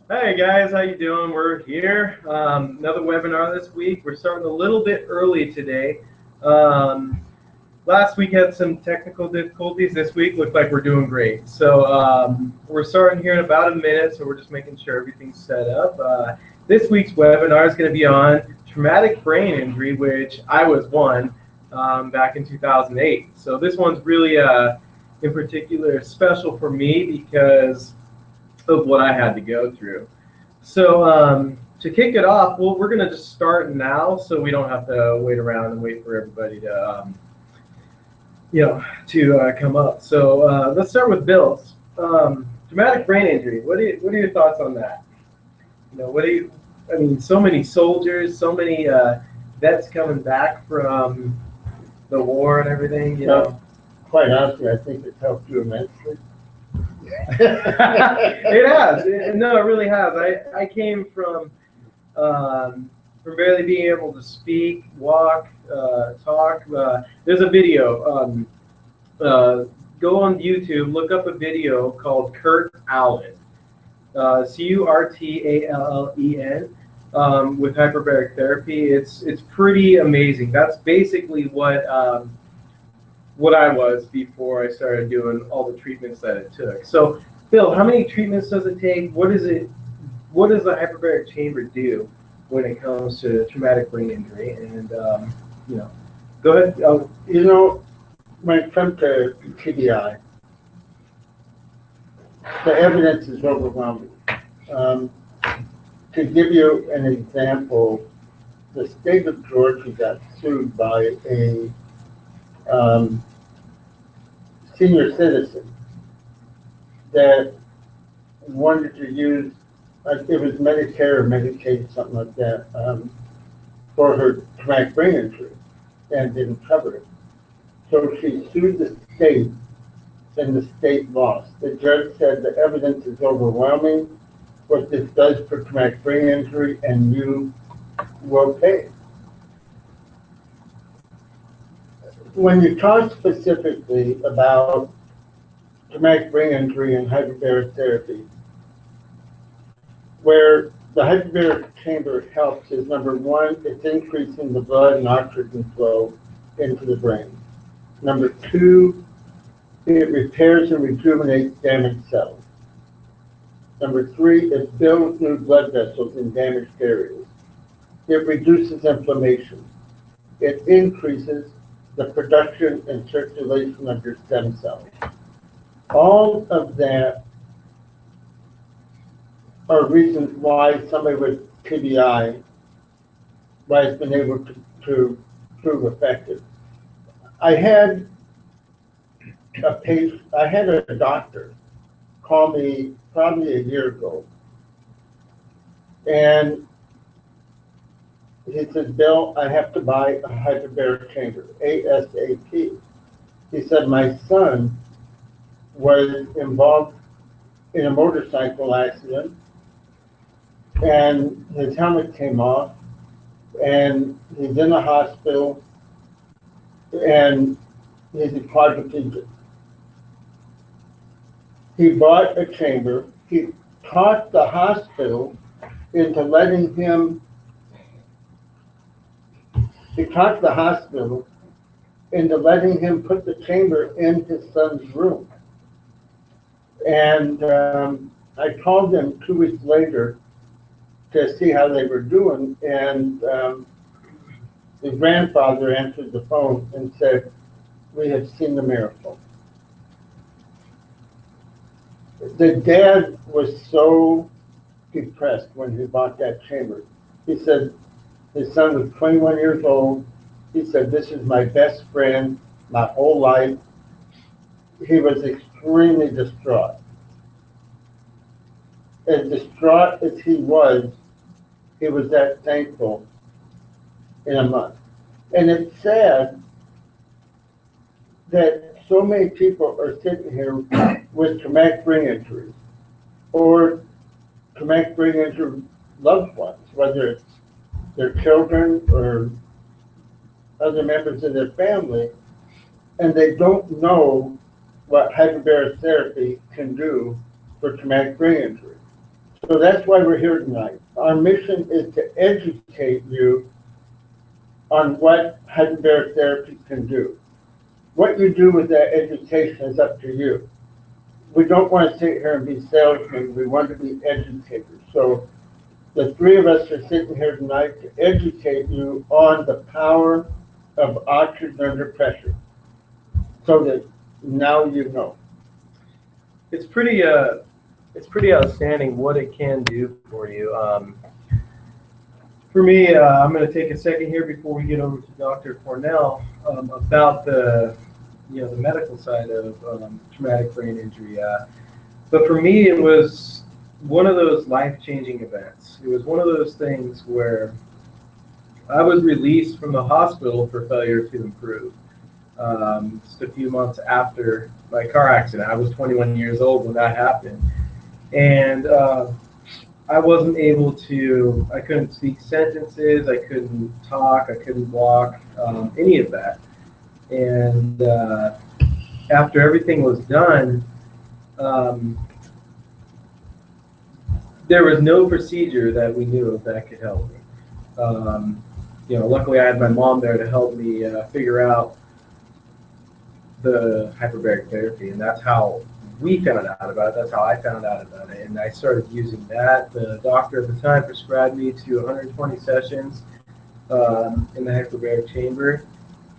Hey guys, how you doing? We're here. Another webinar this week. We're starting a little bit early today. Last week had some technical difficulties. This week looked like we're doing great. So we're starting here in about a minute, so we're just making sure everything's set up. This week's webinar is going to be on traumatic brain injury, which I was one back in 2008. So this one's really, in particular, special for me because of what I had to go through. So to kick it off, well, we're going to just start now, so we don't have to wait around and wait for everybody to, come up. So let's start with Bill. Traumatic brain injury. What are your thoughts on that? So many soldiers, so many vets coming back from the war and everything. Quite honestly, I think it's helped you immensely. It has. No, it really has. I came from barely being able to speak, walk, talk. There's a video. Go on YouTube, look up a video called Kurt Allen, Curtallen, with hyperbaric therapy. It's pretty amazing. That's basically what I was before I started doing all the treatments that it took. So, Bill, how many treatments does it take? What does the hyperbaric chamber do when it comes to traumatic brain injury? And go ahead. When it comes to TBI, the evidence is overwhelming. To give you an example, the state of Georgia got sued by a senior citizen that wanted to use, it was Medicare or Medicaid, something like that, for her traumatic brain injury, and didn't cover it. So she sued the state, and the state lost. The judge said the evidence is overwhelming, what this does for traumatic brain injury, and you will pay. When you talk specifically about traumatic brain injury and hyperbaric therapy, where the hyperbaric chamber helps is, number one, it's increasing the blood and oxygen flow into the brain. Number two, it repairs and rejuvenates damaged cells. Number three, it builds new blood vessels in damaged areas. It reduces inflammation. It increases the production and circulation of your stem cells. All of that are reasons why somebody with TBI has been able to prove effective. I had a doctor call me probably a year ago, and he says, Bill, I have to buy a hyperbaric chamber, ASAP. He said, my son was involved in a motorcycle accident, and his helmet came off, and he's in the hospital, and he's a quadriplegic. He bought a chamber. He talked the hospital into letting him put the chamber in his son's room. And I called them 2 weeks later to see how they were doing, and the grandfather answered the phone and said, we have seen the miracle. The dad was so depressed when he bought that chamber. He said his son was 21 years old. He said, this is my best friend my whole life. He was extremely distraught. As distraught as he was that thankful in a month. And it's sad that so many people are sitting here with traumatic brain injuries or traumatic brain injury loved ones, whether it's their children or other members of their family, and they don't know what hyperbaric therapy can do for traumatic brain injury. So that's why we're here tonight. Our mission is to educate you on what hyperbaric therapy can do. What you do with that education is up to you. We don't want to sit here and be salesmen. We want to be educators. So the three of us are sitting here tonight to educate you on the power of oxygen under pressure, so that now you know. It's pretty outstanding what it can do for you. For me, I'm going to take a second here before we get over to Dr. Cornell about the medical side of traumatic brain injury. But for me, it was one of those life-changing events. It was one of those things where I was released from the hospital for failure to improve. Just a few months after my car accident. I was 21 years old when that happened. And I wasn't able to, I couldn't speak sentences, I couldn't talk, I couldn't walk, any of that. And after everything was done, there was no procedure that we knew of that could help me. Luckily I had my mom there to help me figure out the hyperbaric therapy, and that's how we found out about it. That's how I found out about it, and I started using that. The doctor at the time prescribed me to 120 sessions in the hyperbaric chamber,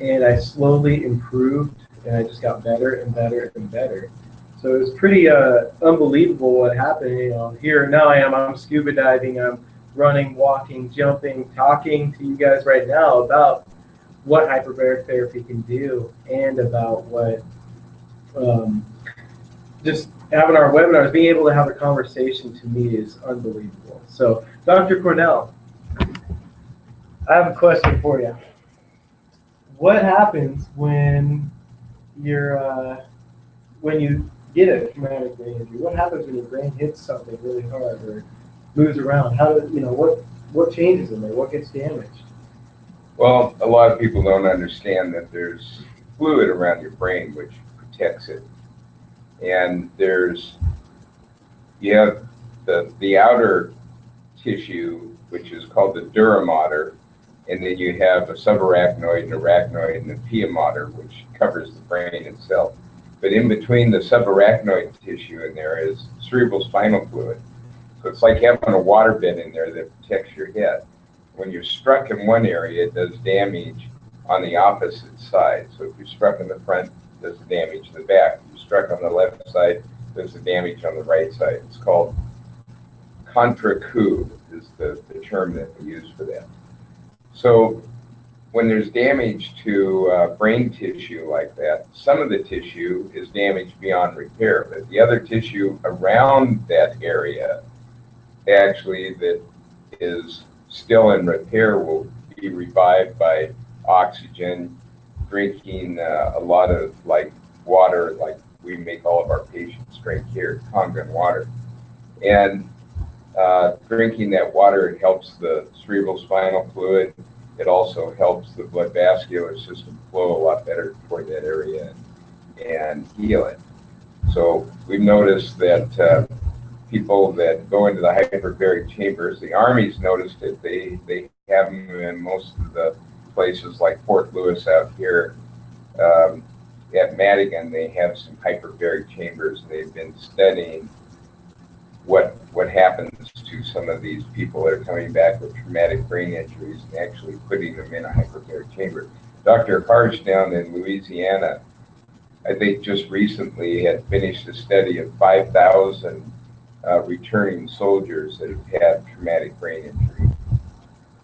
and I slowly improved, and I just got better and better and better. So it was pretty unbelievable what happened. Here now I'm scuba diving, I'm running, walking, jumping, talking to you guys right now about what hyperbaric therapy can do, and about what just having our webinars, being able to have a conversation, to me is unbelievable. So, Dr. Cornell, I have a question for you. What happens when when you get a traumatic brain injury? What happens when your brain hits something really hard or moves around? How does what changes in there? What gets damaged? Well, a lot of people don't understand that there's fluid around your brain which protects it. And you have the outer tissue, which is called the dura mater, and then you have a subarachnoid, an arachnoid, and the pia mater, which covers the brain itself. But in between the subarachnoid tissue and there is cerebral spinal fluid. So it's like having a water bed in there that protects your head. When you're struck in one area, it does damage on the opposite side. So if you're struck in the front, it does the damage in the back. If you're struck on the left side, it does the damage on the right side. It's called contre-coup is the term that we use for that. So when there's damage to brain tissue like that, some of the tissue is damaged beyond repair, but the other tissue around that area actually that is still in repair will be revived by oxygen, drinking a lot of water, like we make all of our patients drink here, Kangen water. And drinking that water, it helps the cerebral spinal fluid. It also helps the blood vascular system flow a lot better toward that area and heal it. So we've noticed that people that go into the hyperbaric chambers, the Army's noticed it. They have them in most of the places like Fort Lewis out here. At Madigan, they have some hyperbaric chambers. They've been studying what happens to some of these people that are coming back with traumatic brain injuries and actually putting them in a hyperbaric chamber. Dr. Harsh down in Louisiana, I think just recently had finished a study of 5,000 returning soldiers that have had traumatic brain injury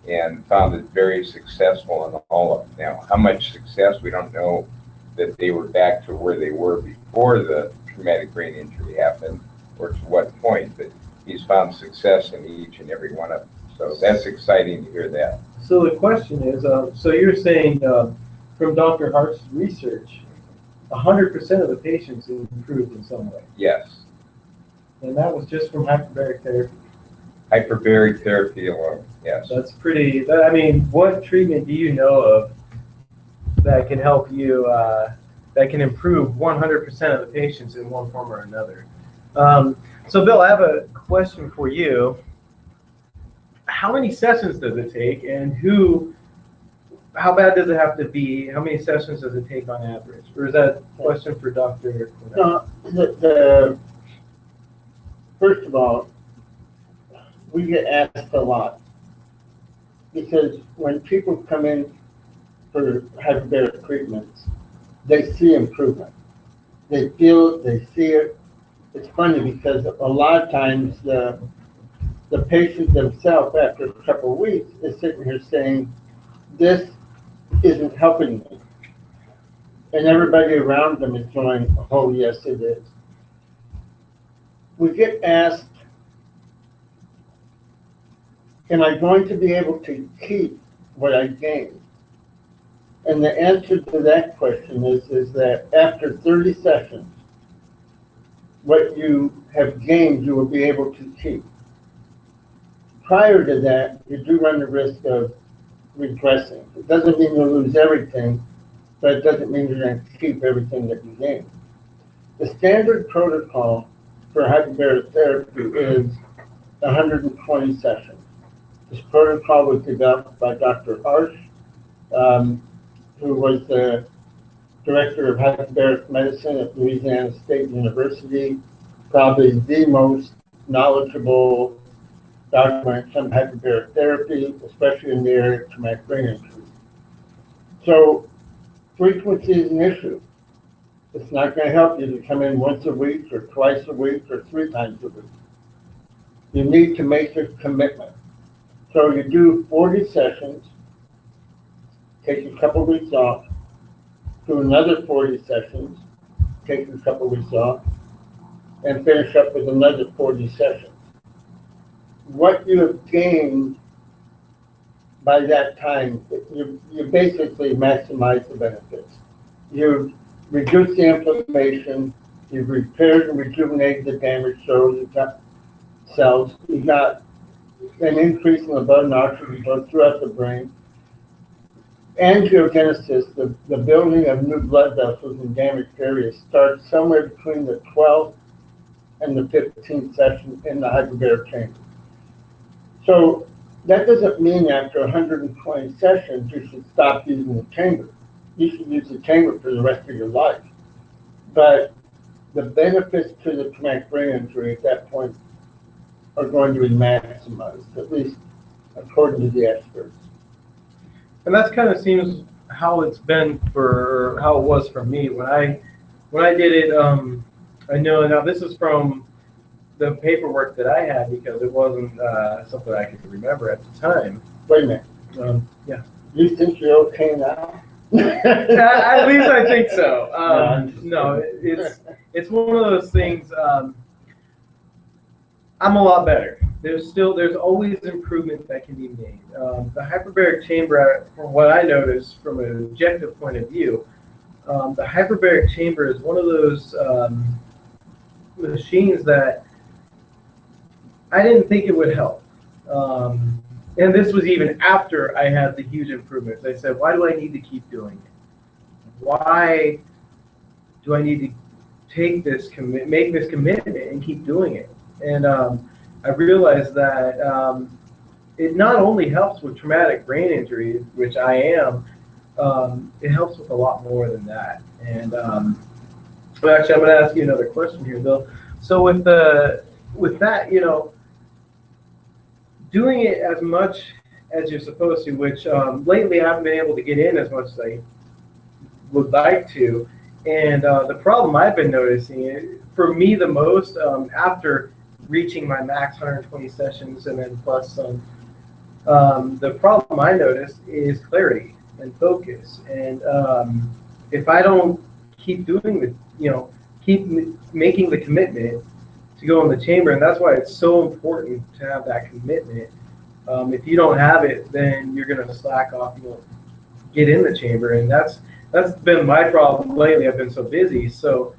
and found it very successful in all of them. Now, how much success, we don't know that they were back to where they were before the traumatic brain injury happened or to what point, but he's found success in each and every one of them. So that's exciting to hear that. So the question is, so you're saying from Dr. Hart's research, 100% of the patients improved in some way? Yes. And that was just from hyperbaric therapy? Hyperbaric therapy alone, yes. That's pretty, I mean, what treatment do you know of that can help you, that can improve 100% of the patients in one form or another? So, Bill, I have a question for you. How many sessions does it take, and how bad does it have to be? How many sessions does it take on average? Or is that a question for Dr.? No, first of all, we get asked a lot because when people come in for hyperbaric treatments, they see improvement. They feel it, they see it. It's funny because a lot of times the patient themselves, after a couple of weeks, is sitting here saying, this isn't helping me. And everybody around them is going, oh, yes, it is. We get asked, am I going to be able to keep what I gained? And the answer to that question is that after 30 sessions, what you have gained, you will be able to keep. Prior to that, you do run the risk of regressing. It doesn't mean you'll lose everything, but it doesn't mean you're going to keep everything that you gain. The standard protocol for hyperbaric therapy is 120 sessions. This protocol was developed by Dr. Arsh, who was the director of hyperbaric medicine at Louisiana State University, probably the most knowledgeable doctor when it comes to hyperbaric therapy, especially in the area of traumatic brain injury. So frequency is an issue. It's not going to help you to come in once a week or twice a week or 3 times a week. You need to make a commitment. So you do 40 sessions, take a couple weeks off, do another 40 sessions, take a couple weeks off, and finish up with another 40 sessions. What you have gained by that time, you basically maximize the benefits. You've reduced the inflammation, you've repaired and rejuvenated the damaged cells, you got an increase in the blood and oxygen flow throughout the brain. Angiogenesis, the building of new blood vessels in damaged areas, starts somewhere between the 12th and the 15th session in the hyperbaric chamber. So that doesn't mean after 120 sessions you should stop using the chamber. You should use the chamber for the rest of your life. But the benefits to the traumatic brain injury at that point are going to be maximized, at least according to the experts. And that's kind of seems how it's been how it was for me when I did it. I know now this is from the paperwork that I had because it wasn't something I could remember at the time. Wait a minute. Yeah. You think you're okay now? At least I think so. No, it's one of those things. I'm a lot better. There's always improvement that can be made. The hyperbaric chamber, from what I noticed from an objective point of view, the hyperbaric chamber is one of those machines that I didn't think it would help. And this was even after I had the huge improvements. I said, why do I need to keep doing it? Why do I need to make this commitment and keep doing it? And I realized that it not only helps with traumatic brain injuries, which I am, it helps with a lot more than that. And but actually, I'm going to ask you another question here, Bill. So with that, doing it as much as you're supposed to, which lately I haven't been able to get in as much as I would like to. And the problem I've been noticing, for me the most, after reaching my max 120 sessions and then plus some, the problem I noticed is clarity and focus. And if I don't keep doing keep making the commitment to go in the chamber, and that's why it's so important to have that commitment. If you don't have it, then you're going to slack off. You won't get in the chamber, and that's been my problem lately. I've been so busy, so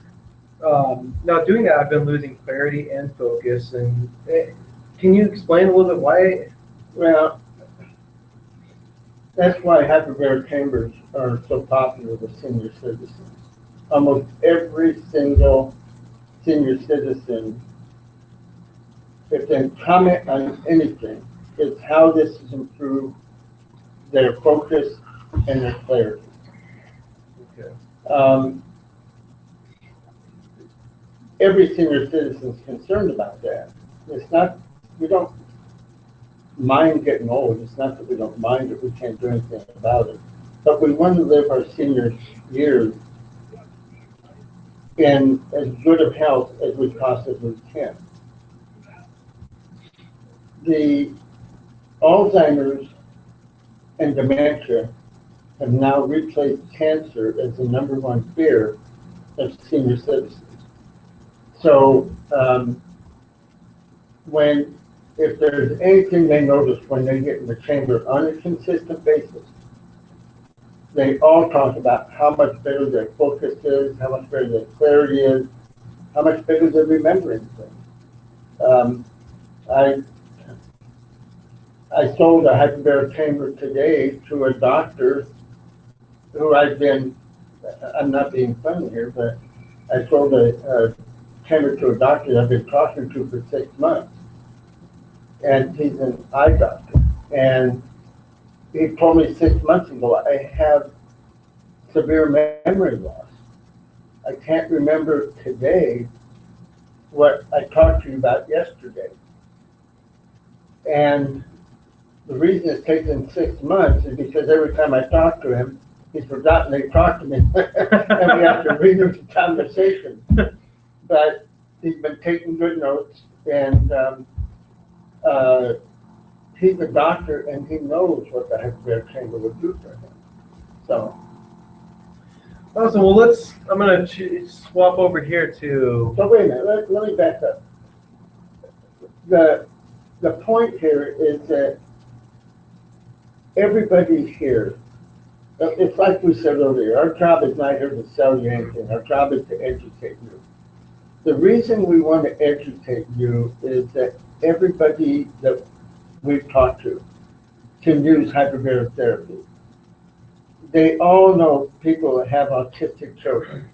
now doing that, I've been losing clarity and focus. And can you explain a little bit why? Well, that's why hyperbaric chambers are so popular with senior citizens. Almost every single senior citizen if they comment on anything, it's how this has improved their focus and their clarity. Okay. Every senior citizen is concerned about that. It's not, we don't mind getting old. It's not that we don't mind it, we can't do anything about it. But we want to live our senior years in as good of health as we possibly can. The Alzheimer's and dementia have now replaced cancer as the #1 fear of senior citizens. So if there's anything they notice when they get in the chamber on a consistent basis, they all talk about how much better their focus is, how much better their clarity is, how much better they're remembering things. I sold a hyperbaric chamber today to a doctor who I'm not being funny here, but I sold a chamber to a doctor I've been talking to for 6 months. And he's an eye doctor. And he told me 6 months ago, I have severe memory loss. I can't remember today what I talked to you about yesterday. And the reason it's taken 6 months is because every time I talk to him, he's forgotten they talked to me. And we have to renew the conversation. But he's been taking good notes, and he's a doctor, and he knows what the hyperbaric chamber would do for him. So. Awesome. Well, I'm going to swap over here to. So wait a minute. Let me back up. The point here is that everybody here, it's like we said earlier, our job is not here to sell you anything. Our job is to educate you. The reason we want to educate you is that everybody that we've talked to can use hyperbaric therapy. They all know people that have autistic children,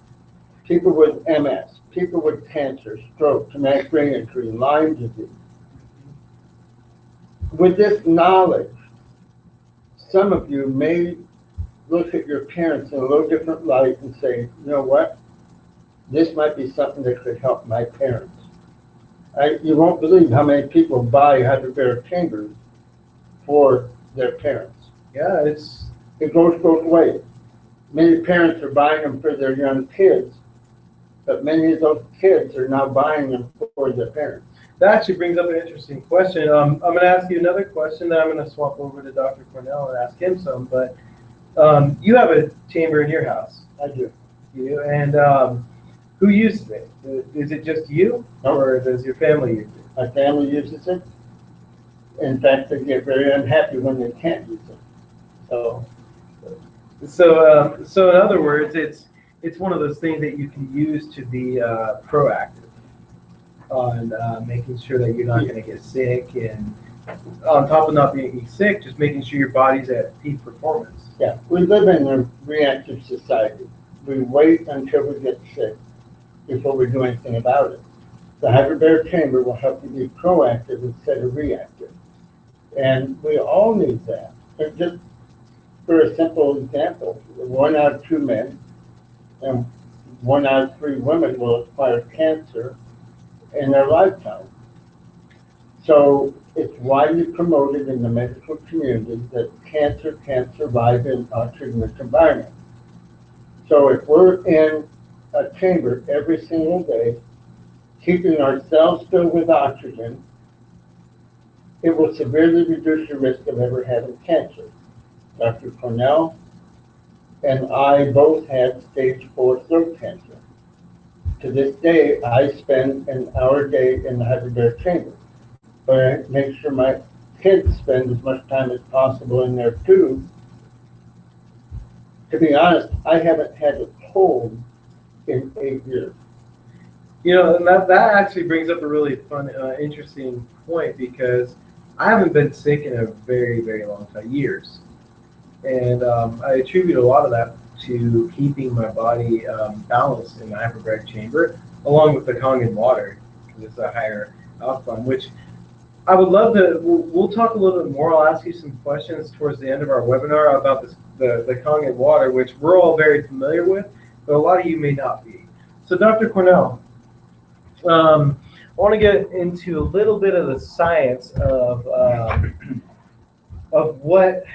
people with MS, people with cancer, stroke, traumatic brain injury, Lyme disease. With this knowledge, some of you may look at your parents in a little different light and say, you know what? This might be something that could help my parents. You won't believe how many people buy hyperbaric chambers for their parents. Yeah, it goes both ways. Many parents are buying them for their young kids, but many of those kids are now buying them for their parents. That actually brings up an interesting question. I'm going to ask you another question, then I'm going to swap over to Dr. Cornell and ask him some. But you have a chamber in your house. I do. You and who uses it? Is it just you, or does your family use it? My family uses it. In fact, they get very unhappy when they can't use it. So in other words, it's one of those things that you can use to be proactive on making sure that you're not going to get sick, and on top of not being sick, just making sure your body's at peak performance. Yeah, we live in a reactive society. We wait until we get sick before we do anything about it. The hyperbaric chamber will help you be proactive instead of reactive. And we all need that. And just for a simple example, 1 out of 2 men and 1 out of 3 women will acquire cancer in their lifetime. So it's widely promoted in the medical community that cancer can't survive in a treatment environment. So if we're in a chamber every single day, keeping ourselves filled with oxygen, it will severely reduce your risk of ever having cancer. Dr. Cornell and I both had stage 4 throat cancer. To this day, I spend an hour a day in the hyperbaric chamber, but I make sure my kids spend as much time as possible in there too. To be honest, I haven't had a cold in 8 years. You know, and that actually brings up a really fun, interesting point, because I haven't been sick in a very, very long time, years. And I attribute a lot of that to keeping my body balanced in the hyperbaric chamber, along with the Kangen water, because it's a higher outcome, which I would love to. We'll talk a little bit more. I'll ask you some questions towards the end of our webinar about the Kangen water, which we're all very familiar with, but a lot of you may not be. So, Dr. Cornell, I want to get into a little bit of the science of what,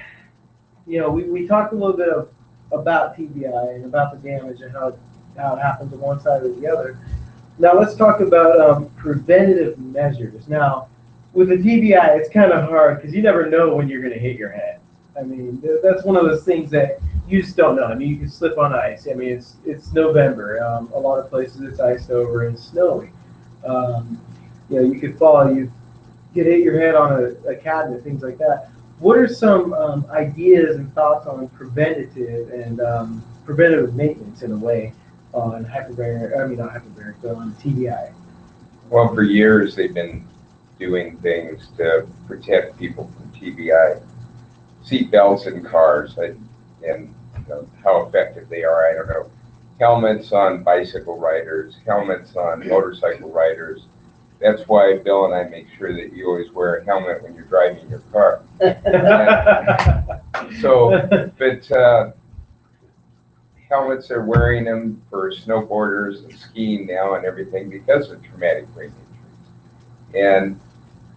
we talked a little bit about TBI and about the damage and how it happens on one side or the other. Now let's talk about preventative measures. Now, with the TBI, it's kind of hard because you never know when you're going to hit your head. I mean, that's one of those things that you just don't know. I mean, you can slip on ice. I mean, it's November. A lot of places it's iced over and snowy. You could fall. You could hit your head on a cabinet, things like that. What are some ideas and thoughts on preventative and preventative maintenance in a way on hyperbaric? I mean, not hyperbaric, but on TBI. Well, for years they've been doing things to protect people from TBI. Seat belts in cars, and how effective they are, I don't know. Helmets on bicycle riders, helmets on motorcycle riders. That's why Bill and I make sure that you always wear a helmet when you're driving your car. But helmets are wearing them for snowboarders and skiing now and everything because of traumatic brain injuries. And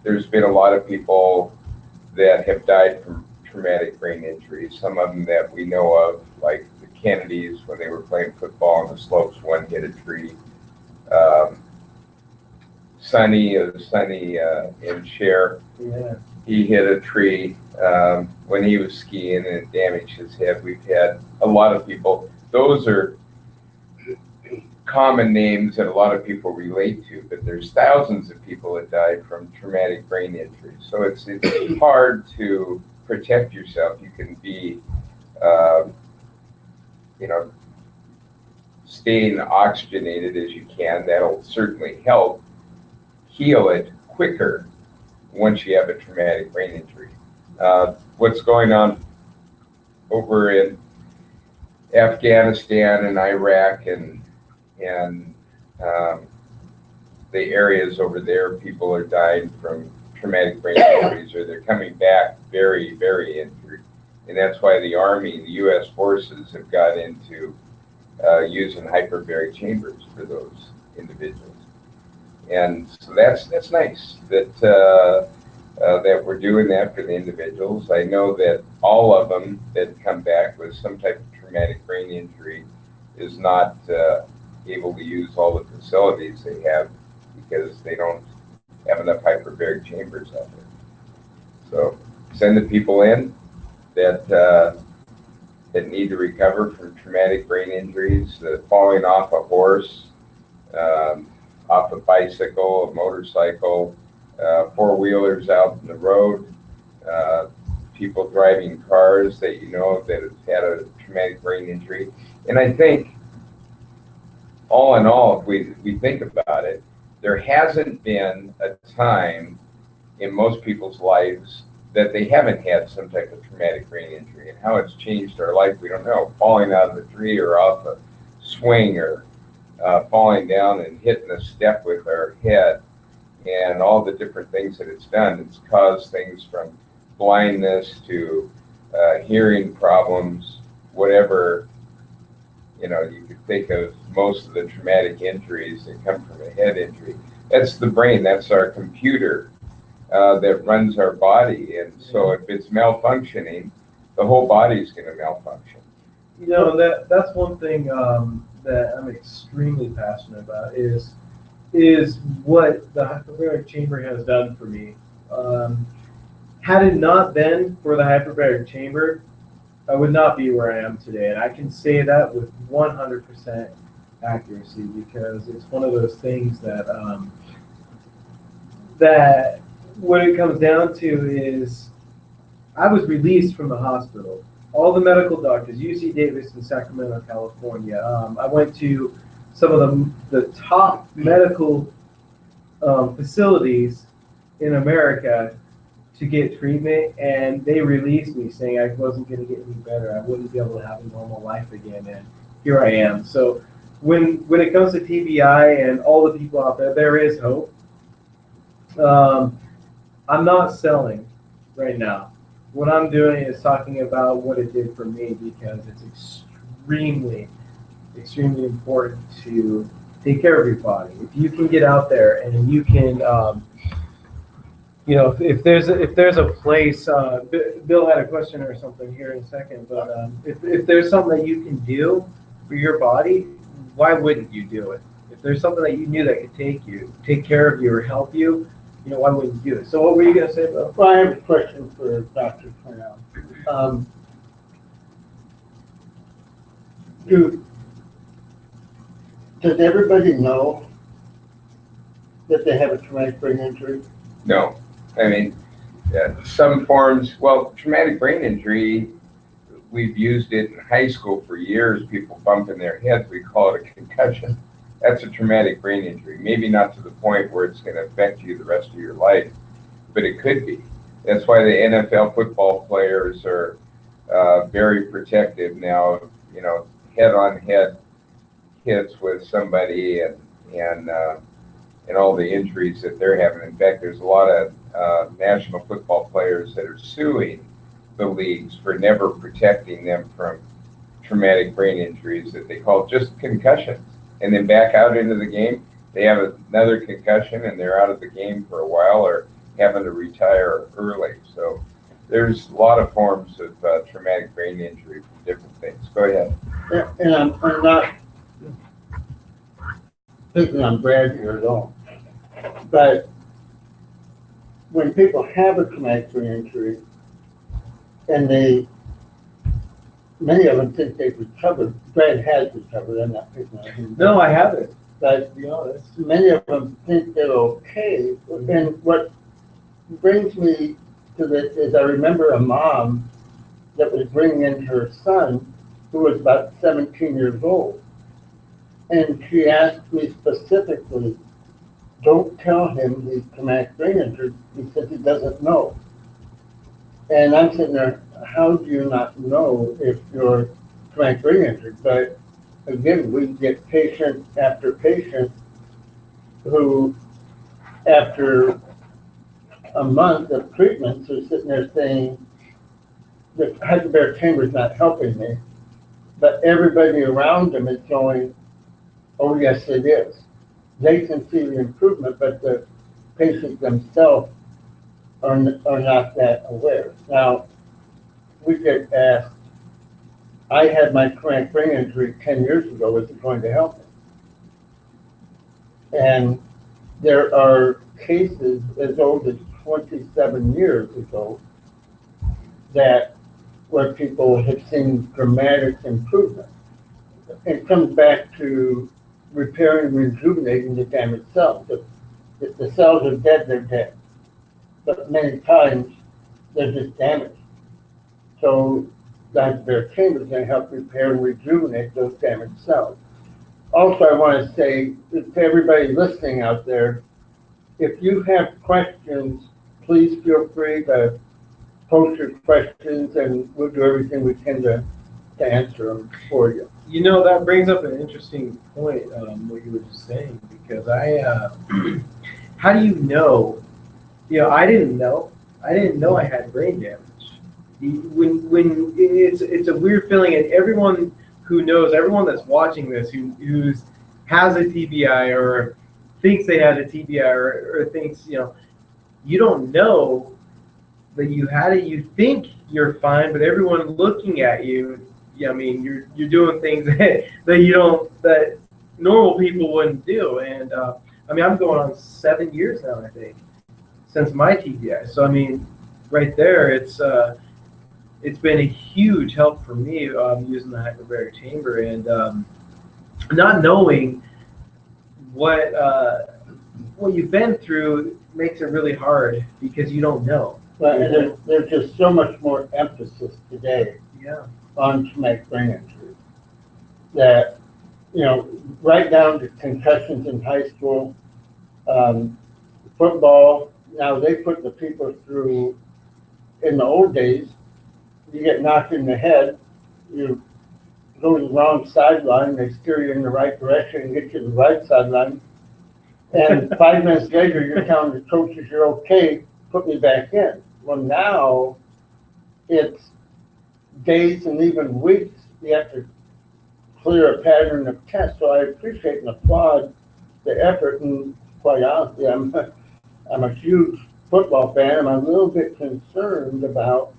there's been a lot of people that have died from traumatic brain injuries. Some of them that we know of, like the Kennedys when they were playing football on the slopes, one hit a tree. Sonny in Cher, Yeah. he hit a tree when he was skiing and it damaged his head. We've had a lot of people. Those are common names that a lot of people relate to, but there's thousands of people that died from traumatic brain injuries. So it's hard to protect yourself. You can be, staying oxygenated as you can. That'll certainly help heal it quicker once you have a traumatic brain injury. What's going on over in Afghanistan and Iraq and the areas over there, people are dying from traumatic brain injuries, or they're coming back very, very injured. And that's why the Army, the U.S. forces have got into using hyperbaric chambers for those individuals. And so that's nice that that we're doing that for the individuals. I know that all of them that come back with some type of traumatic brain injury is not able to use all the facilities they have because they don't have enough hyperbaric chambers out there. So send the people in that that need to recover from traumatic brain injuries, falling off a horse, off a bicycle, a motorcycle, four-wheelers out in the road, people driving cars that that have had a traumatic brain injury. And I think, all in all, if we think about it, there hasn't been a time in most people's lives that they haven't had some type of traumatic brain injury. And how it's changed our life, we don't know. Falling out of a tree or off a swing, or falling down and hitting a step with our head, and all the different things that it's done. It's caused things from blindness to hearing problems, whatever. You could think of most of the traumatic injuries that come from a head injury. That's the brain. That's our computer that runs our body. And so if it's malfunctioning, the whole body's going to malfunction. That's one thing that I'm extremely passionate about is what the hyperbaric chamber has done for me. Had it not been for the hyperbaric chamber, I would not be where I am today. And I can say that with 100% accuracy because it's one of those things that that what it comes down to is I was released from the hospital. All the medical doctors, UC Davis in Sacramento, California. I went to some of the top medical facilities in America to get treatment, and they released me saying I wasn't going to get any better. I wouldn't be able to have a normal life again, and here I am. So when it comes to TBI and all the people out there, there is hope. I'm not selling right now. What I'm doing is talking about what it did for me because it's extremely, extremely important to take care of your body. If you can get out there and you can, if there's a place, Bill had a question or something here in a second, but if there's something that you can do for your body, why wouldn't you do it? If there's something that you knew that could take care of you or help you, why wouldn't you do it? So what were you going to say, Bill? Well, I have a question for Dr. Cornell. Does everybody know that they have a traumatic brain injury? No. I mean, some forms, well, traumatic brain injury, we've used it in high school for years. People bumping their heads, we call it a concussion. That's a traumatic brain injury. Maybe not to the point where it's going to affect you the rest of your life, but it could be. That's why the NFL football players are very protective now, head-on-head hits with somebody and all the injuries that they're having. In fact, there's a lot of national football players that are suing the leagues for never protecting them from traumatic brain injuries that they call just concussions. And then back out into the game, they have another concussion and they're out of the game for a while or having to retire early. So there's a lot of forms of traumatic brain injury from different things. Go ahead. Yeah, and I'm not thinking I'm Brad here at all, but when people have a traumatic brain injury and many of them think they've recovered. Brad has recovered. I'm not picking on him. No, I haven't. But To be honest. many of them think they're okay. And what brings me to this is I remember a mom that was bringing in her son who was about 17 years old. And she asked me specifically, don't tell him he's traumatic brain injury because he doesn't know. And I'm sitting there, how do you not know if you're traumatic brain injured? But again, we get patient after patient who, after a month of treatments, are sitting there saying, the hyperbaric chamber is not helping me. But everybody around them is going, oh, yes, it is. They can see the improvement, but the patients themselves are not that aware. Now, we get asked, I had my traumatic brain injury 10 years ago, is it going to help me? And there are cases as old as 27 years ago where people have seen dramatic improvement. It comes back to repairing and rejuvenating the damaged cells. If the cells are dead, they're dead. But many times they're just damaged. So the hyperbaric chamber is going to help repair and rejuvenate those damaged cells. Also, I want to say to everybody listening out there, if you have questions, please feel free to post your questions and we'll do everything we can to answer them for you. That brings up an interesting point, what you were just saying, because how do you know? I didn't know I had brain damage. When it's a weird feeling, and everyone who knows, everyone that's watching this, who has a TBI or thinks they had a TBI or thinks, you don't know that you had it. You think you're fine, but everyone looking at you, you're doing things that normal people wouldn't do. And I'm going on 7 years now, I think, since my TBI. So right there, it's been a huge help for me using the hyperbaric chamber, and not knowing what you've been through makes it really hard because you don't know. But there's just so much more emphasis today on traumatic brain injury that, right down to concussions in high school, football. Now they put the people through, in the old days, you get knocked in the head, you go to the wrong sideline, they steer you in the right direction and get you to the right sideline. And 5 minutes later, you're telling the coaches you're okay, put me back in. Well, now it's days and even weeks you have to clear a pattern of tests. So I appreciate and applaud the effort. And quite honestly, I'm a huge football fan. I'm a little bit concerned about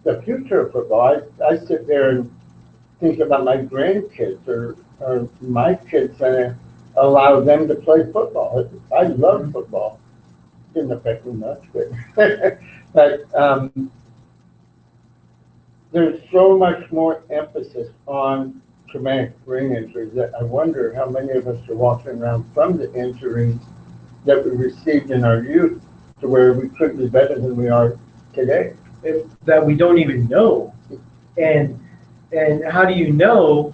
the future of football. I sit there and think about my grandkids or my kids and allow them to play football. I love football. Didn't affect me much, but there's so much more emphasis on traumatic brain injuries that I wonder how many of us are walking around from the injuries that we received in our youth to where we could be better than we are today. That we don't even know. And how do you know?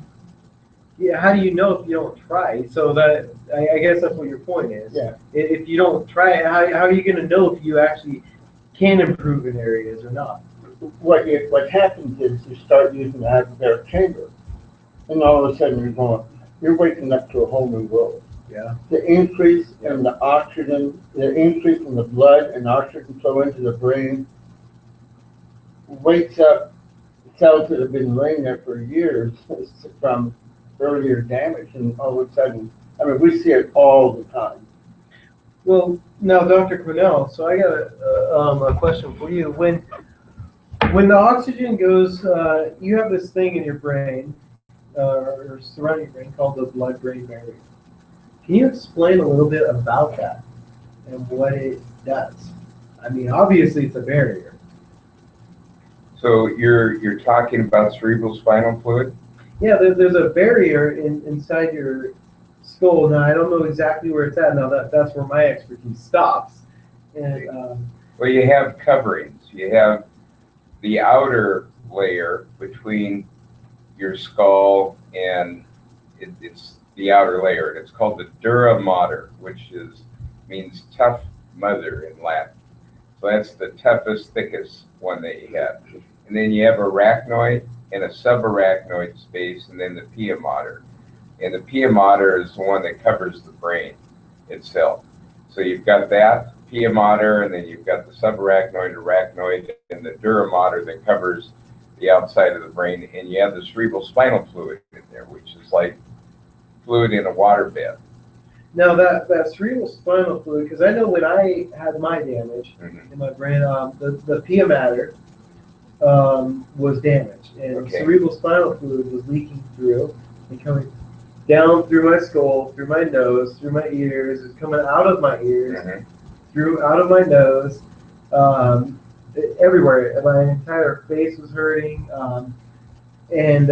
Yeah, how do you know if you don't try? So that I guess that's what your point is. Yeah. If you don't try it, how are you going to know if you actually can improve in areas or not? What happens is you start using the hyperbaric chamber, and all of a sudden you're waking up to a whole new world. Yeah. The increase in the oxygen, the increase in the blood and oxygen flow into the brain wakes up cells that have been laying there for years from earlier damage, and all of a sudden, I mean, we see it all the time. Well, now, Dr. Cornell, so I got a question for you. When the oxygen goes, you have this thing in your brain, or surrounding your brain, called the blood-brain barrier. Can you explain a little bit about that and what it does? I mean, obviously it's a barrier. So you're talking about cerebral spinal fluid? Yeah, there's a barrier inside your skull. Now, I don't know exactly where it's at. Now, that's where my expertise stops. And Well, you have coverings. You have the outer layer between your skull and it's the outer layer. And it's called the dura mater, which means tough mother in Latin. So that's the toughest, thickest one that you have. And then you have arachnoid and a subarachnoid space, and then the pia mater. And the pia mater is the one that covers the brain itself. So you've got that pia mater, and then you've got the subarachnoid, arachnoid, and the dura mater that covers the outside of the brain. And you have the cerebral spinal fluid in there, which is like fluid in a waterbed. now that cerebral spinal fluid, because I know when I had my damage in my brain, the pia mater was damaged, and cerebral spinal fluid was leaking through and coming down through my skull, through my nose, through my ears, it's coming out of my ears, out of my nose, everywhere. My entire face was hurting, and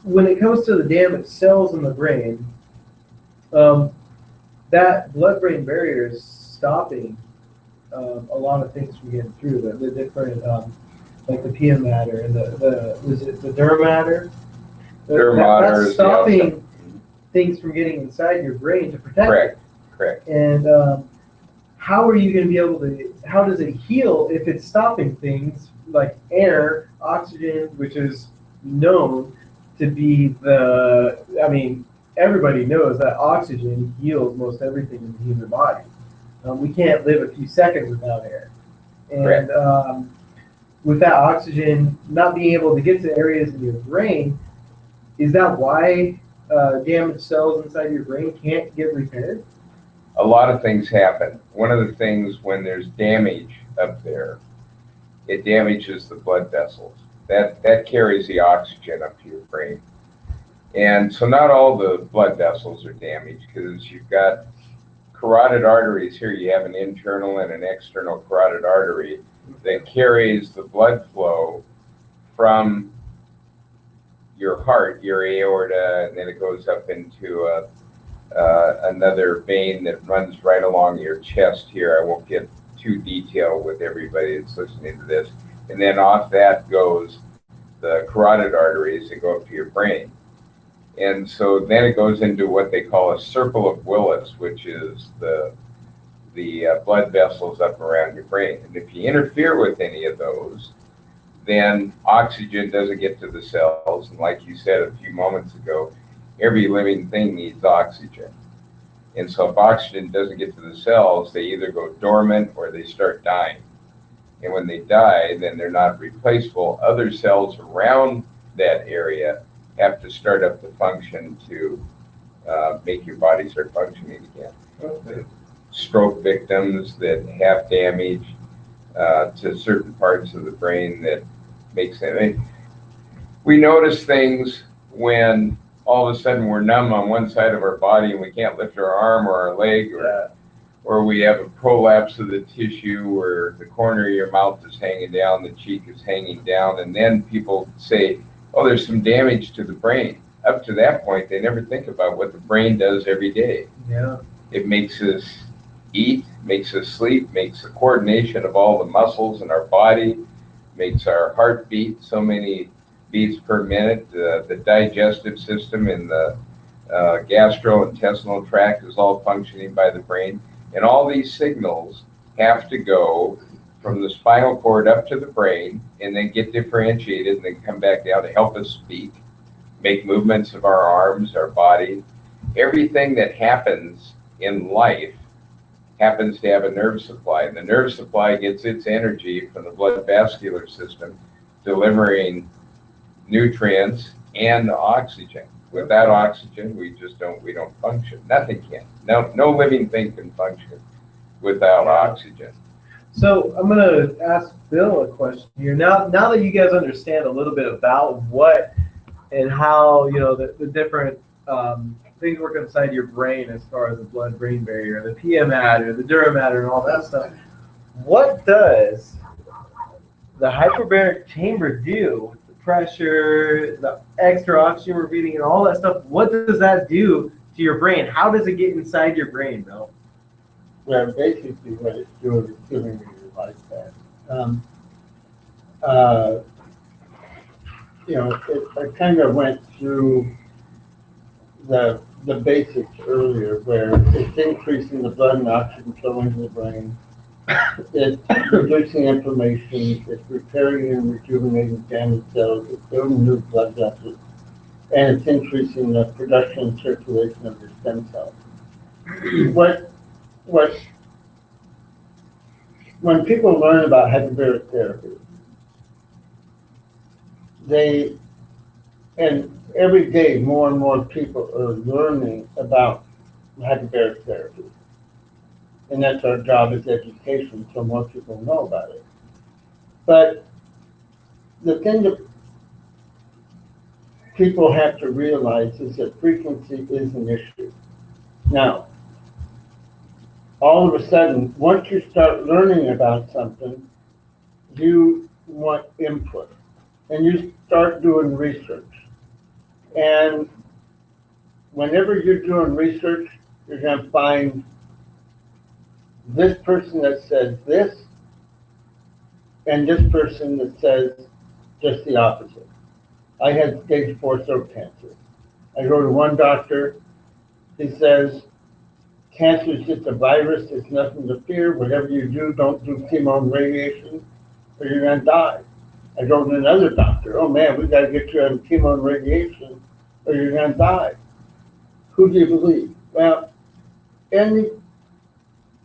when it comes to the damaged cells in the brain, that blood-brain barrier is stopping a lot of things from getting through. The different, like the pia mater and the dura mater. That's stopping things from getting inside your brain to protect it. Correct. And how are you going to be able to? How does it heal if it's stopping things like air, oxygen, which is known to be I mean, everybody knows that oxygen heals most everything in the human body. We can't live a few seconds without air. And with that oxygen not being able to get to areas in your brain, is that why damaged cells inside your brain can't get repaired? A lot of things happen. One of the things when there's damage up there, it damages the blood vessels. That carries the oxygen up to your brain. And so not all the blood vessels are damaged because you've got carotid arteries here. You have an internal and an external carotid artery that carries the blood flow from your heart, your aorta, and then it goes up into another vein that runs right along your chest here. I won't get too detailed with everybody that's listening to this. And then off that goes the carotid arteries that go up to your brain. And so then it goes into what they call a circle of Willis, which is the blood vessels up around your brain. And if you interfere with any of those, then oxygen doesn't get to the cells. And like you said a few moments ago, every living thing needs oxygen. And so if oxygen doesn't get to the cells, they either go dormant or they start dying. And when they die, then they're not replaceable. Other cells around that area have to start up the function to make your body start functioning again. Okay. Stroke victims that have damage to certain parts of the brain that makes them. I mean, we notice things when all of a sudden we're numb on one side of our body and we can't lift our arm or our leg, or we have a prolapse of the tissue where the corner of your mouth is hanging down, the cheek is hanging down, and then people say, oh, there's some damage to the brain. Up to that point, they never think about what the brain does every day. Yeah. It makes us eat, makes us sleep, makes the coordination of all the muscles in our body, makes our heart beat so many beats per minute. The digestive system and the gastrointestinal tract is all functioning by the brain. And all these signals have to go from the spinal cord up to the brain and then get differentiated and then come back down to help us speak, make movements of our arms, our body. Everything that happens in life happens to have a nerve supply. And the nerve supply gets its energy from the blood vascular system, delivering nutrients and oxygen. Without oxygen, we don't function. Nothing can. No living thing can function without oxygen. So I'm going to ask Bill a question here. Now that you guys understand a little bit about what and how, the different things work inside your brain as far as the blood-brain barrier, the PM matter, the dura matter, and all that stuff, what does the hyperbaric chamber do? The pressure, the extra oxygen we're breathing, and all that stuff, what does that do to your brain? How does it get inside your brain, Bill? Well, basically what it's doing is giving you your life back. I kind of went through the basics earlier, where it's increasing the blood and oxygen flow into the brain. It's reducing inflammation. It's repairing and rejuvenating damaged cells. It's building new blood vessels, and it's increasing the production and circulation of your stem cells. When people learn about hyperbaric therapy, and every day more and more people are learning about hyperbaric therapy. And that's our job as education, so more people know about it. But the thing that people have to realize is that frequency is an issue. Now, all of a sudden, once you start learning about something, you want input, and you start doing research. And whenever you're doing research, you're going to find this person that says this, and this person that says just the opposite. I had stage 4 throat cancer. I go to one doctor, he says, cancer is just a virus, it's nothing to fear. Whatever you do, don't do chemo and radiation, or you're going to die. I go to another doctor, oh man, we got to get you on chemo and radiation, or you're going to die. Who do you believe? Well, any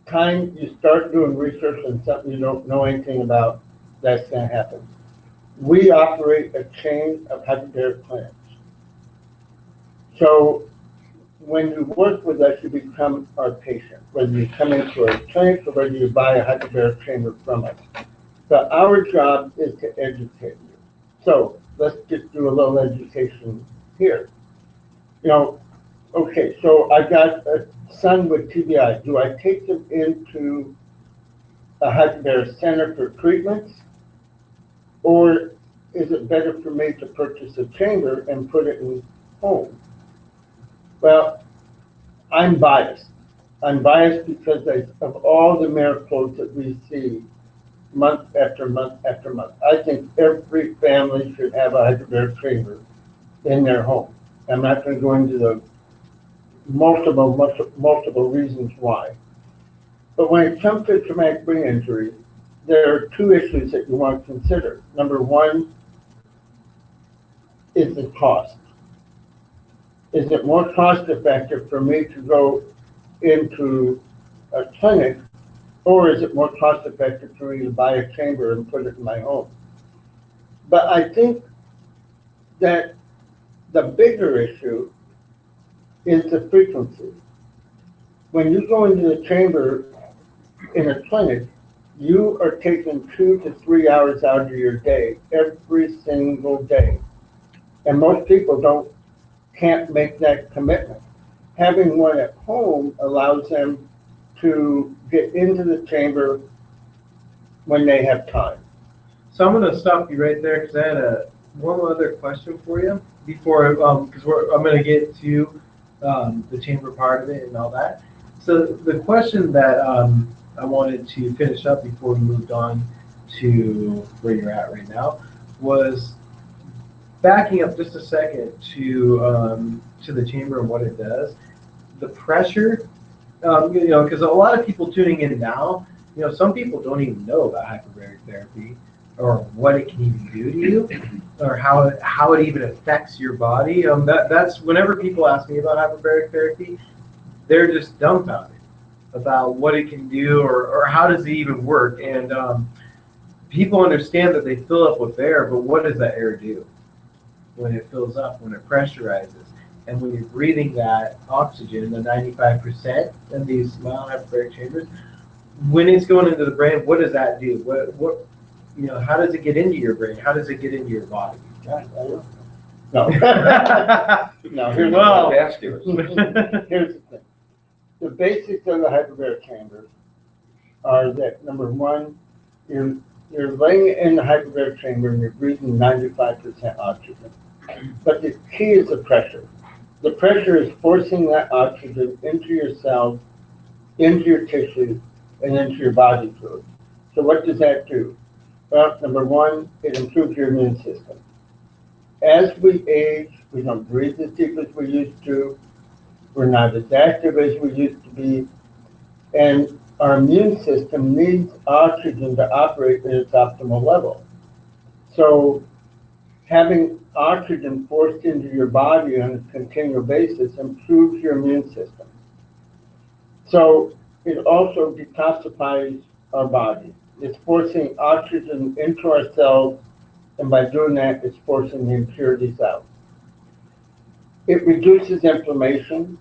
time you start doing research on something you don't know anything about, that's going to happen. We operate a chain of hyperbaric plants. So when you work with us, you become our patient, whether you come into our clinic or whether you buy a hyperbaric chamber from us. But our job is to educate you. So let's just do a little education here. Okay, so I've got a son with TBI. Do I take them into a hyperbaric center for treatments? Or is it better for me to purchase a chamber and put it in home? Well, I'm biased. I'm biased because of all the miracles that we see month after month after month. I think every family should have a hyperbaric chamber in their home. I'm not going to go into the multiple reasons why. But when it comes to traumatic brain injury, there are two issues that you want to consider. Number one is the cost. Is it more cost effective for me to go into a clinic, or is it more cost effective for me to buy a chamber and put it in my home? But I think that the bigger issue is the frequency. When you go into the chamber in a clinic, you are taking 2 to 3 hours out of your day, every single day. And most people can't make that commitment. Having one at home allows them to get into the chamber when they have time. So I'm going to stop you right there because I had one other question for you before, because I'm going to get to the chamber part of it and all that. So the question that I wanted to finish up before we moved on to where you're at right now was backing up just a second to the chamber and what it does. The pressure, because a lot of people tuning in now, some people don't even know about hyperbaric therapy or what it can even do to you or how it even affects your body. That's whenever people ask me about hyperbaric therapy, they're just dumbfounded about what it can do or how does it even work. And people understand that they fill up with air, but what does that air do when it fills up, when it pressurizes? And when you're breathing that oxygen, the 95% in these mild hyperbaric chambers, when it's going into the brain, what does that do? What how does it get into your brain? How does it get into your body? No. No, Here's Well- vascular. Here's the thing. The basics of the hyperbaric chambers are that, number one, you're laying in the hyperbaric chamber and you're breathing 95% oxygen. But the key is the pressure. The pressure is forcing that oxygen into your cells, into your tissue, and into your body fluid. So what does that do? Well, number one, it improves your immune system. As we age, we don't breathe as deep as we used to. We're not as active as we used to be. And our immune system needs oxygen to operate at its optimal level. So having oxygen forced into your body on a continual basis improves your immune system. So it also detoxifies our body. It's forcing oxygen into our cells, and by doing that, it's forcing the impurities out. It reduces inflammation.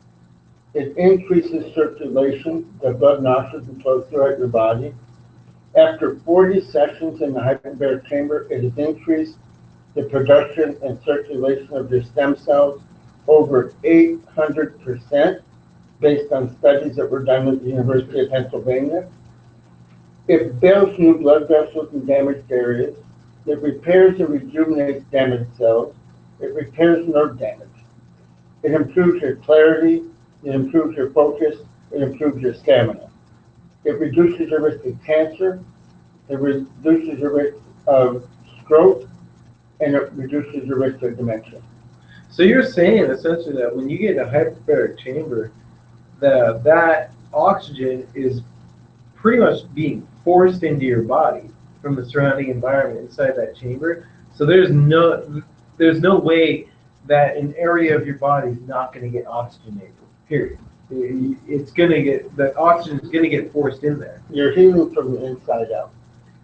It increases circulation. The blood and oxygen flows throughout your body. After 40 sessions in the hyperbaric chamber, it has increased the production and circulation of your stem cells over 800% based on studies that were done at the University of Pennsylvania. It builds new blood vessels in damaged areas. It repairs and rejuvenates damaged cells. It repairs nerve damage. It improves your clarity. It improves your focus. It improves your stamina. It reduces your risk of cancer. It reduces your risk of stroke. And it reduces your risk of dementia. So you're saying essentially that when you get in a hyperbaric chamber, that oxygen is pretty much being forced into your body from the surrounding environment inside that chamber. So there's no way that an area of your body is not going to get oxygenated. Period. It's going to get, the oxygen is going to get forced in there. You're healing from the inside out.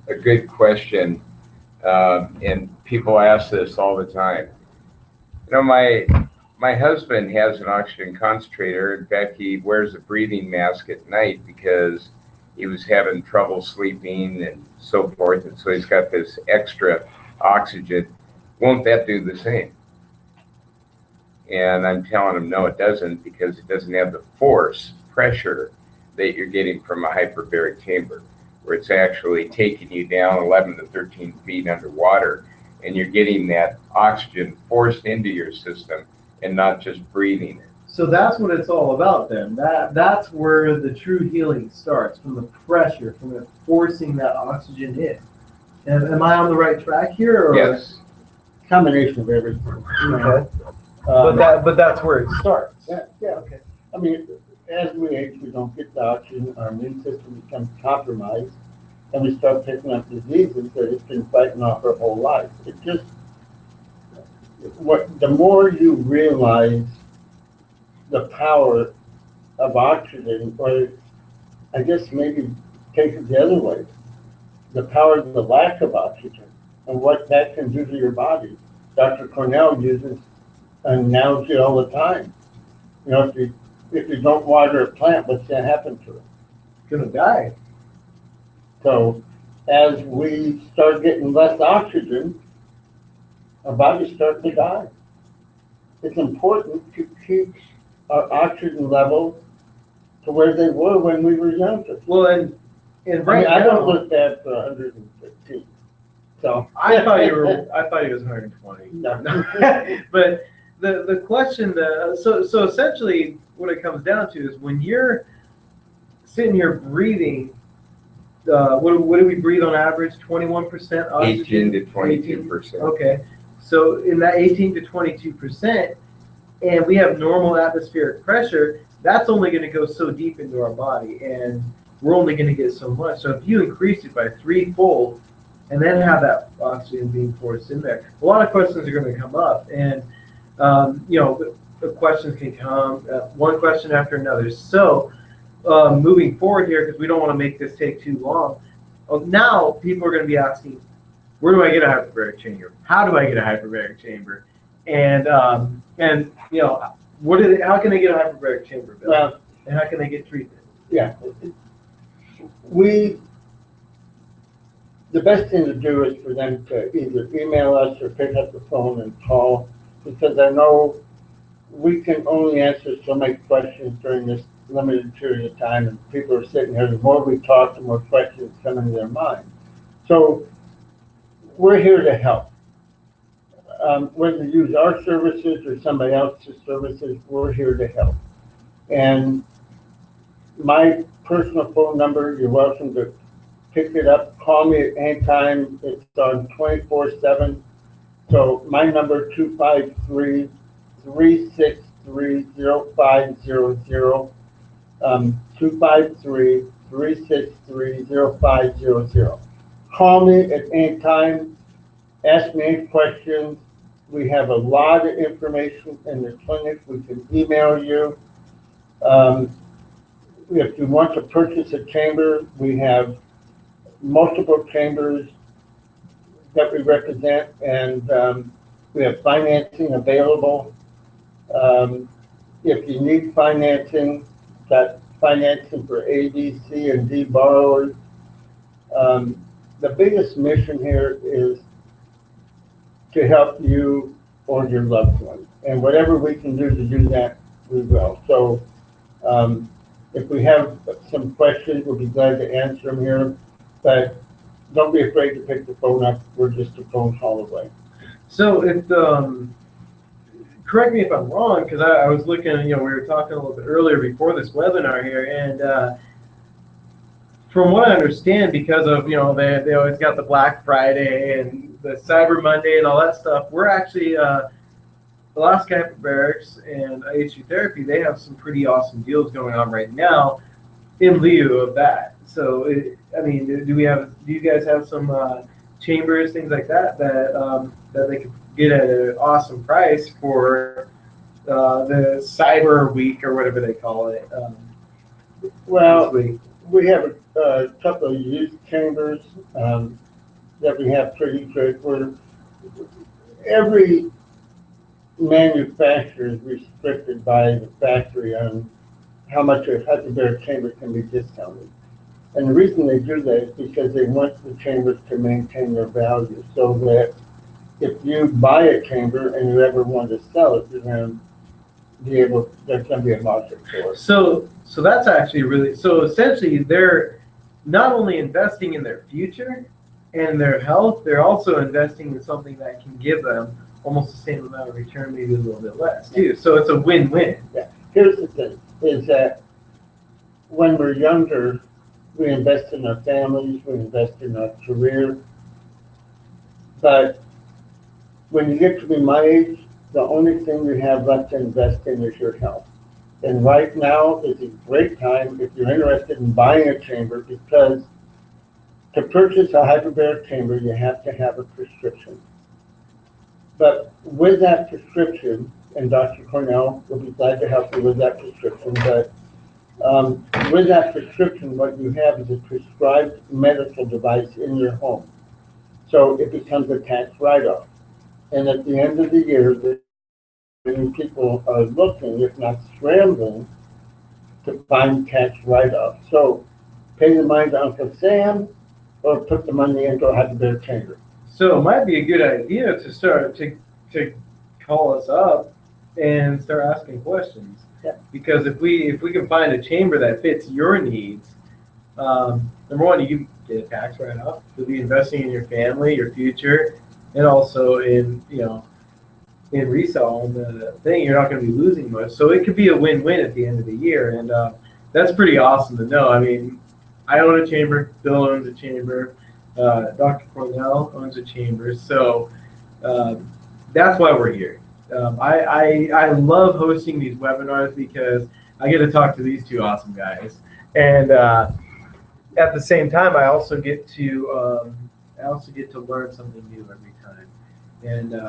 A good question, and people ask this all the time. My husband has an oxygen concentrator. In fact, he wears a breathing mask at night because he was having trouble sleeping and so forth, and so he's got this extra oxygen. Won't that do the same? And I'm telling him, no, it doesn't, because it doesn't have the force, pressure that you're getting from a hyperbaric chamber, where it's actually taking you down 11 to 13 feet underwater, and you're getting that oxygen forced into your system and not just breathing it. So that's what it's all about then. That's where the true healing starts, from the pressure, from it forcing that oxygen in. And am I on the right track here? Or? Yes. Combination of everything. Okay. But that's where it starts. Yeah. Okay. I mean, as we age, we don't get the oxygen, our immune system becomes compromised, and we start picking up diseases that it's been fighting off our whole life. It just, the more you realize the power of oxygen, or I guess maybe take it the other way, the power of the lack of oxygen and what that can do to your body. Dr. Cornell uses an analogy all the time. You know, if you don't water a plant, what's going to happen to it? It's gonna die. So as we start getting less oxygen, our bodies start to die. It's important to keep our oxygen levels to where they were when we were younger. Well, and I right mean, I don't now, look bad for 115. So I thought he was 120. No. But the question, so essentially, what it comes down to is when you're sitting here breathing, what do we breathe on average? 21% oxygen. 18 to 22%. Okay, so in that 18 to 22%, and we have normal atmospheric pressure, that's only going to go so deep into our body, and we're only going to get so much. So if you increase it by threefold, and then have that oxygen being forced in there, a lot of questions are going to come up, and the questions can come one question after another. So moving forward here, because we don't want to make this take too long, now people are going to be asking, where do I get a hyperbaric chamber? How do I get a hyperbaric chamber? And how can they get a hyperbaric chamber, Bill? Well, and how can they get treatment? yeah, the best thing to do is for them to either email us or pick up the phone and call, because I know we can only answer so many questions during this limited period of time, and people are sitting here, the more we talk, the more questions come into their mind. So we're here to help. Whether you use our services or somebody else's services, we're here to help. And my personal phone number, you're welcome to pick it up, call me at any time. It's on 24/7. So my number 253-363-0500, 253-363-0500. Call me at any time, ask me any questions. We have a lot of information in the clinic. We can email you. If you want to purchase a chamber, we have multiple chambers that we represent, and we have financing available. If you need financing, got financing for A, B, C, and D borrowers. The biggest mission here is to help you or your loved ones, and whatever we can do to do that, we will. So if we have some questions, we'll be glad to answer them here, but don't be afraid to pick the phone up. We're just a phone call away. So if correct me if I'm wrong, because I was looking, we were talking a little bit earlier before this webinar here, and from what I understand, because of, they always got the Black Friday and the Cyber Monday and all that stuff, we're actually, Alaska Hyperbarics and IHU Therapy, they have some pretty awesome deals going on right now in lieu of that. So, do you guys have some chambers, things like that they could get at an awesome price for the Cyber Week or whatever they call it? Well, we have a couple of used chambers that we have pretty good. Every manufacturer is restricted by the factory on how much a hyperbaric chamber can be discounted. And the reason they do that is because they want the chambers to maintain their value, so that if you buy a chamber and you ever want to sell it, you're going to be able, there's going to be a market for it. So that's actually really, so essentially they're not only investing in their future and their health, they're also investing in something that can give them almost the same amount of return, maybe a little bit less too. So it's a win-win. Yeah. Here's the thing, is that when we're younger, we invest in our families, we invest in our career. But when you get to be my age, the only thing you have left to invest in is your health. And right now is a great time if you're interested in buying a chamber, because to purchase a hyperbaric chamber, you have to have a prescription. But with that prescription, and Dr. Cornell will be glad to help you with that prescription, but With that prescription, what you have is a prescribed medical device in your home. So it becomes a tax write-off. And at the end of the year, many people are looking, if not scrambling, to find tax write-off. So pay the money to Uncle Sam or put the money into a hyperbaric chamber. So it might be a good idea to start to call us up and start asking questions. Yeah. Because if we can find a chamber that fits your needs, number one, you get a tax write-off. You'll be investing in your family, your future, and also in in resale on the thing. You're not going to be losing much, so it could be a win-win at the end of the year, and that's pretty awesome to know. I mean, I own a chamber. Bill owns a chamber. Dr. Cornell owns a chamber, so that's why we're here. I love hosting these webinars because I get to talk to these two awesome guys, and at the same time, I also get to learn something new every time. And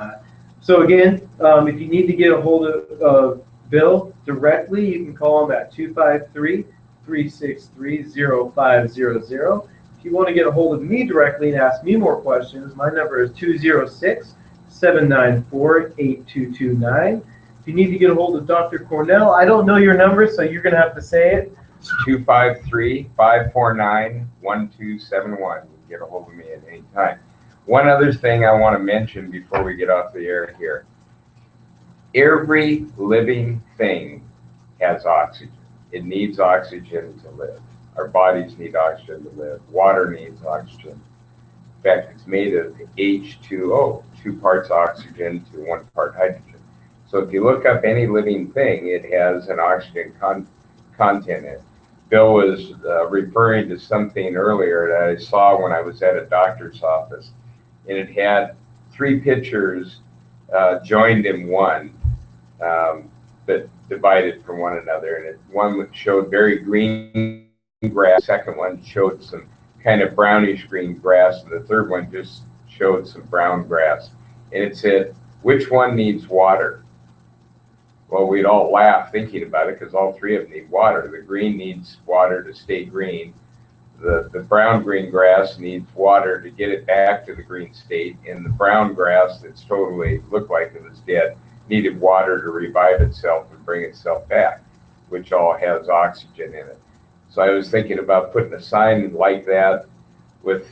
so again, if you need to get a hold of Bill directly, you can call him at 253-363-0500. If you want to get a hold of me directly and ask me more questions, my number is 206-794-8229. If you need to get a hold of Dr. Cornell, I don't know your number, so you're going to have to say it. It's 253-549-1271. You can get a hold of me at any time. One other thing I want to mention before we get off the air here. Every living thing has oxygen. It needs oxygen to live. Our bodies need oxygen to live. Water needs oxygen. In fact, it's made of H2O, 2 parts oxygen to 1 part hydrogen. So if you look up any living thing, it has an oxygen content in it. Bill was referring to something earlier that I saw when I was at a doctor's office, and it had 3 pictures joined in one, but divided from one another. And one showed very green grass, the second one showed some kind of brownish green grass, and the third one just showed some brown grass. And it said, which one needs water? Well, we'd all laugh thinking about it because all 3 of them need water. The green needs water to stay green. The brown green grass needs water to get it back to the green state. And the brown grass that's totally looked like it was dead needed water to revive itself and bring itself back, which all has oxygen in it. So I was thinking about putting a sign like that with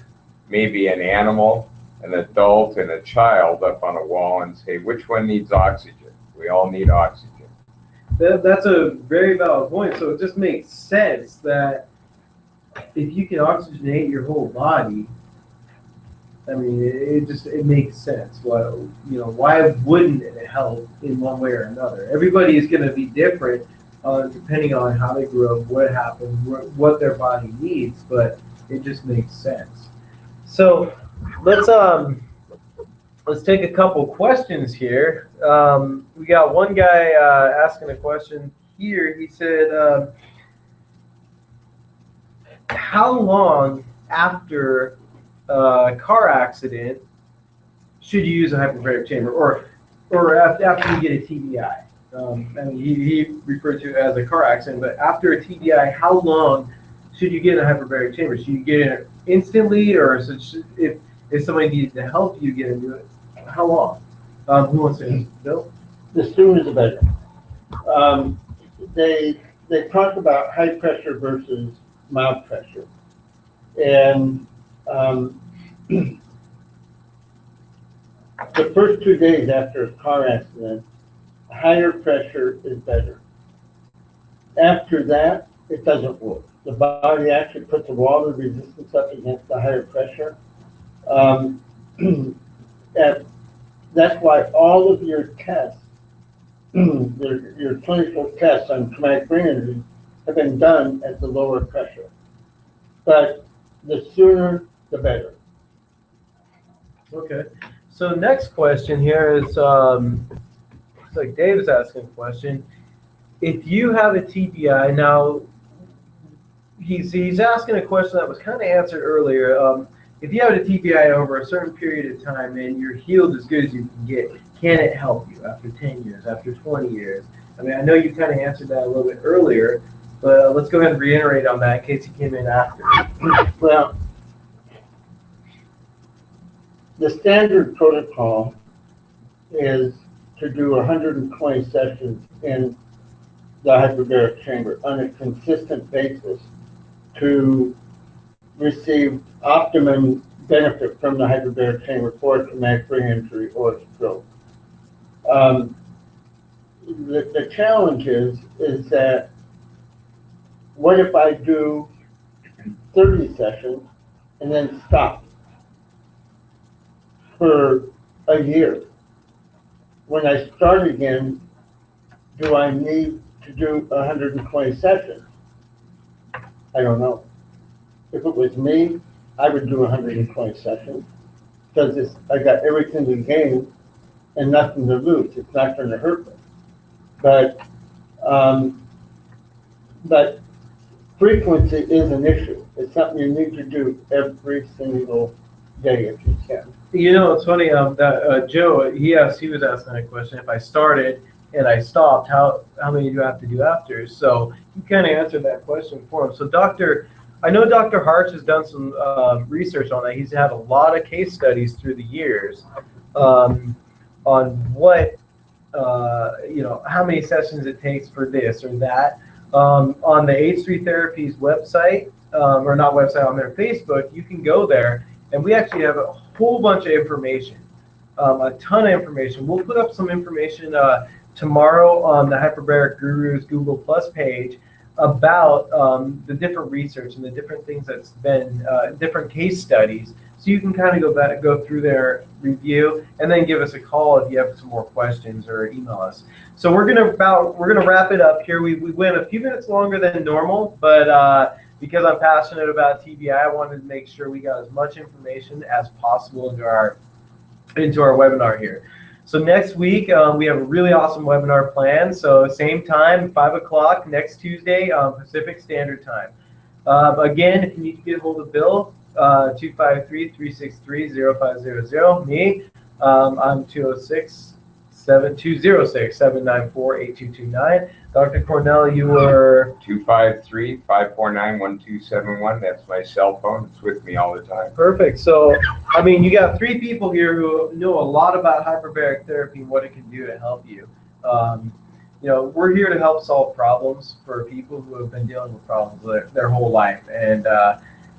maybe an animal, an adult, and a child up on a wall and say, which one needs oxygen? We all need oxygen. That's a very valid point. So it just makes sense that if you can oxygenate your whole body, I mean, it makes sense. Well, why wouldn't it help in one way or another? Everybody is going to be different depending on how they grew up, what happened, what their body needs, but it just makes sense. So let's take a couple questions here. We got one guy asking a question here. He said, how long after a car accident should you use a hyperbaric chamber, or after you get a TBI? I mean, he referred to it as a car accident, but after a TBI, how long should you get in a hyperbaric chamber? Should you get it instantly, or if somebody needed to help you get into it, how long? Who wants to answer? Bill? The sooner the better. They talk about high pressure versus mild pressure. And the first 2 days after a car accident, higher pressure is better. After that, it doesn't work. The body actually puts a wall of resistance up against the higher pressure. And that's why all of your tests, your clinical tests on traumatic brain injury have been done at the lower pressure. But the sooner, the better. Okay. So next question here is, it's like Dave is asking a question. If you have a TBI, now he's asking a question that was kind of answered earlier. If you have a TBI over a certain period of time and you're healed as good as you can get, can it help you after 10 years, after 20 years? I mean, I know you kind of answered that a little bit earlier, But let's go ahead and reiterate on that in case you came in after. Well, the standard protocol is to do 120 sessions in the hyperbaric chamber on a consistent basis to receive optimum benefit from the hyperbaric chamber for a traumatic brain injury or stroke. The challenge is that what if I do 30 sessions and then stop for a year? When I start again, do I need to do 120 sessions? I don't know. If it was me, I would do 120 sessions because I got everything to gain and nothing to lose. It's not going to hurt me. But frequency is an issue. It's something you need to do every single day if you can. You know, it's funny. Joe, he was asking that question. If I started and I stopped, how many do you have to do after? So you kind of answered that question for him. So I know Dr. Harch has done some research on that. He's had a lot of case studies through the years on what, how many sessions it takes for this or that. On the H3 Therapies website, or not website, on their Facebook, you can go there, and we actually have a whole bunch of information, a ton of information. We'll put up some information tomorrow on the Hyperbaric Gurus Google Plus page about the different research and the different things that's been, different case studies. So you can kind of go through their review and then give us a call if you have some more questions or email us. So we're gonna wrap it up here. We went a few minutes longer than normal, but because I'm passionate about TBI, I wanted to make sure we got as much information as possible into our webinar here. So next week we have a really awesome webinar planned. So same time, 5 o'clock next Tuesday, Pacific Standard Time. Again, if you need to get a hold of Bill, 253-363-0500. Me, I'm 206-794-8229. Dr. Cornell, you were 253-549-1271. That's my cell phone. It's with me all the time. Perfect. So, I mean, you got 3 people here who know a lot about hyperbaric therapy and what it can do to help you. We're here to help solve problems for people who have been dealing with problems their whole life. And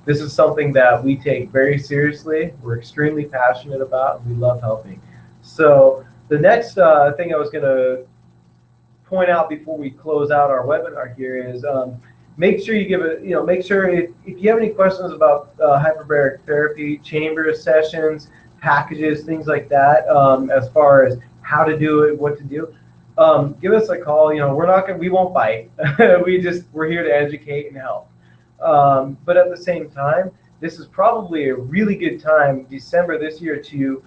this is something that we take very seriously. We're extremely passionate about, and we love helping. So the next thing I was going to point out before we close out our webinar here is make sure you make sure if you have any questions about hyperbaric therapy, chamber sessions, packages, things like that, as far as how to do it, what to do, give us a call. We won't bite. We're here to educate and help. But at the same time, this is probably a really good time, December this year, to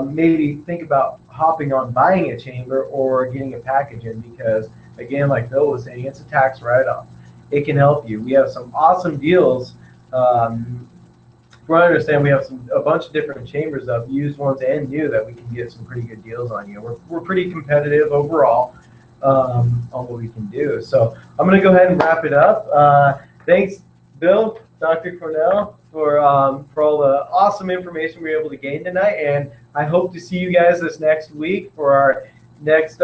maybe think about hopping on buying a chamber or getting a package in, because again, like Bill was saying, it's a tax write-off. It can help you. We have some awesome deals. From what I understand, we have a bunch of different chambers up, used ones and new, that we can get some pretty good deals on. We're pretty competitive overall on what we can do. So I'm going to go ahead and wrap it up. Thanks, Bill, Dr. Cornell, for all the awesome information we were able to gain tonight, and I hope to see you guys this next week for our next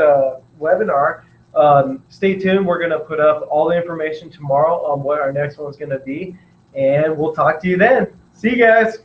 webinar. Stay tuned. We're going to put up all the information tomorrow on what our next one's going to be, and we'll talk to you then. See you guys.